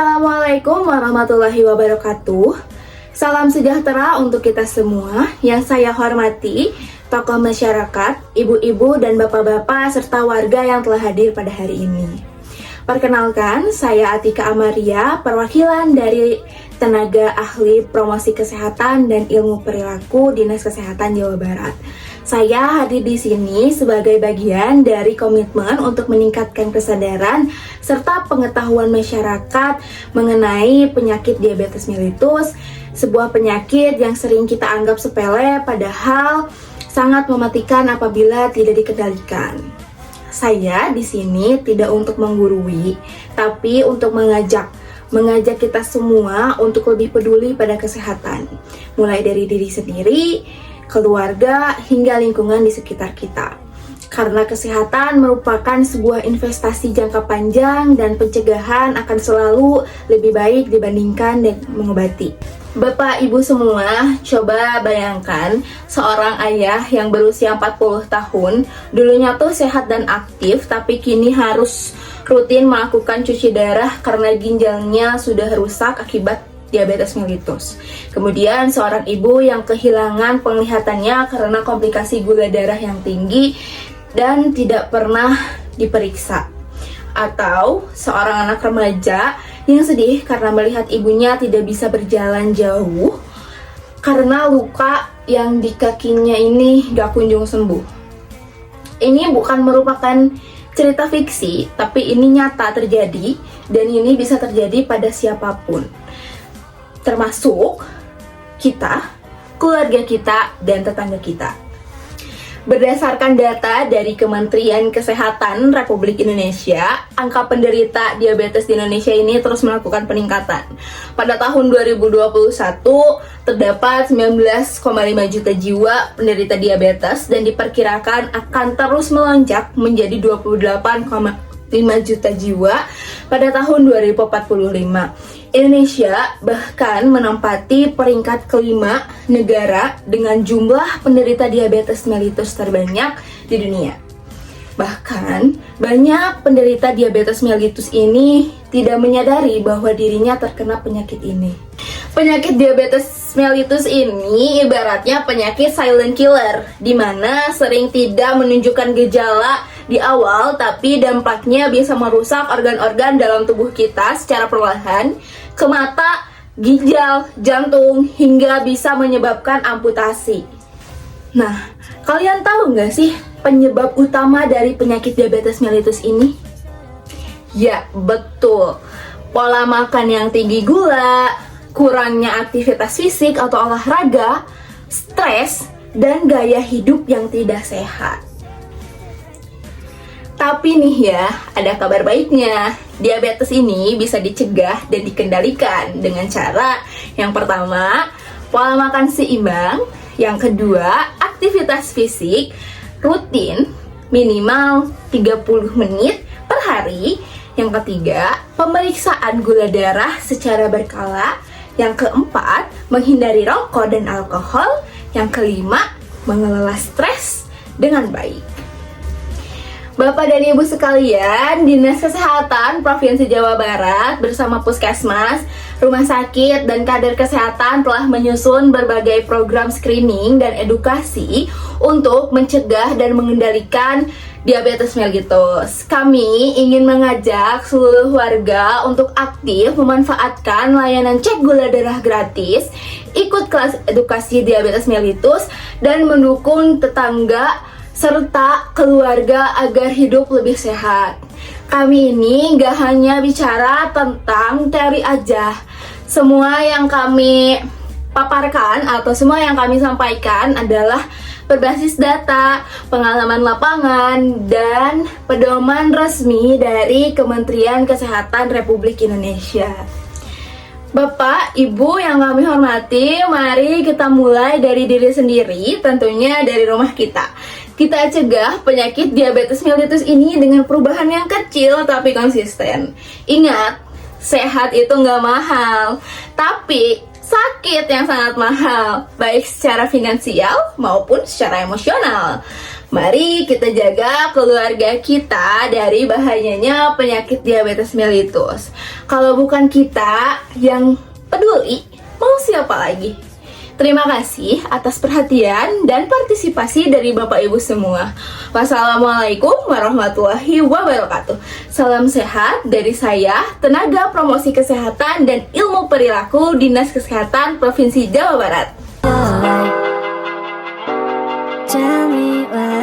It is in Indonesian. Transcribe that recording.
Assalamualaikum warahmatullahi wabarakatuh. Salam sejahtera untuk kita semua. Yang saya hormati tokoh masyarakat, ibu-ibu dan bapak-bapak serta warga yang telah hadir pada hari ini. Perkenalkan, saya Atika Amaria, perwakilan dari tenaga ahli promosi kesehatan dan ilmu perilaku Dinas Kesehatan Jawa Barat. Saya hadir di sini sebagai bagian dari komitmen untuk meningkatkan kesadaran serta pengetahuan masyarakat mengenai penyakit diabetes mellitus, sebuah penyakit yang sering kita anggap sepele padahal sangat mematikan apabila tidak dikendalikan. Saya di sini tidak untuk menggurui, tapi untuk mengajak kita semua untuk lebih peduli pada kesehatan, mulai dari diri sendiri, keluarga, hingga lingkungan di sekitar kita. Karena kesehatan merupakan sebuah investasi jangka panjang dan pencegahan akan selalu lebih baik dibandingkan mengobati. Bapak Ibu semua, coba bayangkan seorang ayah yang berusia 40 tahun, dulunya tuh sehat dan aktif, tapi kini harus rutin melakukan cuci darah karena ginjalnya sudah rusak akibat diabetes mellitus. Kemudian seorang ibu yang kehilangan penglihatannya karena komplikasi gula darah yang tinggi dan tidak pernah diperiksa. Atau seorang anak remaja yang sedih karena melihat ibunya tidak bisa berjalan jauh karena luka yang di kakinya ini gak kunjung sembuh. Ini bukan merupakan cerita fiksi, tapi ini nyata terjadi dan ini bisa terjadi pada siapapun, termasuk kita, keluarga kita, dan tetangga kita. Berdasarkan data dari Kementerian Kesehatan Republik Indonesia, angka penderita diabetes di Indonesia ini terus melakukan peningkatan. Pada tahun 2021, terdapat 19,5 juta jiwa penderita diabetes dan diperkirakan akan terus melonjak menjadi 28,5 juta jiwa pada tahun 2045. Indonesia bahkan menempati peringkat kelima negara dengan jumlah penderita diabetes mellitus terbanyak di dunia. Bahkan, banyak penderita diabetes mellitus ini tidak menyadari bahwa dirinya terkena penyakit ini. Penyakit diabetes mellitus ini ibaratnya penyakit silent killer, di mana sering tidak menunjukkan gejala di awal, tapi dampaknya bisa merusak organ-organ dalam tubuh kita secara perlahan, ke mata, ginjal, jantung, hingga bisa menyebabkan amputasi. Nah, kalian tahu nggak sih penyebab utama dari penyakit diabetes mellitus ini? Ya, betul. Pola makan yang tinggi gula, kurangnya aktivitas fisik atau olahraga, stres, dan gaya hidup yang tidak sehat. Tapi nih ya, ada kabar baiknya. Diabetes ini bisa dicegah dan dikendalikan dengan cara yang pertama, pola makan seimbang, yang kedua, aktivitas fisik rutin minimal 30 menit per hari, yang ketiga, pemeriksaan gula darah secara berkala, yang keempat, menghindari rokok dan alkohol, yang kelima, mengelola stres dengan baik. Bapak dan Ibu sekalian, Dinas Kesehatan Provinsi Jawa Barat bersama Puskesmas, rumah sakit, dan kader kesehatan telah menyusun berbagai program screening dan edukasi untuk mencegah dan mengendalikan diabetes mellitus. Kami ingin mengajak seluruh warga untuk aktif memanfaatkan layanan cek gula darah gratis, ikut kelas edukasi diabetes mellitus, dan mendukung tetangga serta keluarga agar hidup lebih sehat. Kami ini gak hanya bicara tentang teori aja. Semua yang kami paparkan atau semua yang kami sampaikan adalah berbasis data, pengalaman lapangan, dan pedoman resmi dari Kementerian Kesehatan Republik Indonesia. Bapak, Ibu yang kami hormati, mari kita mulai dari diri sendiri, tentunya dari rumah kita. Kita cegah penyakit diabetes mellitus ini dengan perubahan yang kecil tapi konsisten. Ingat, sehat itu nggak mahal, tapi sakit yang sangat mahal, baik secara finansial maupun secara emosional. Mari kita jaga keluarga kita dari bahayanya penyakit diabetes mellitus. Kalau bukan kita yang peduli, mau siapa lagi? Terima kasih atas perhatian dan partisipasi dari Bapak Ibu semua. Wassalamualaikum warahmatullahi wabarakatuh. Salam sehat dari saya, Tenaga Promosi Kesehatan dan Ilmu Perilaku Dinas Kesehatan Provinsi Jawa Barat. Tell me why.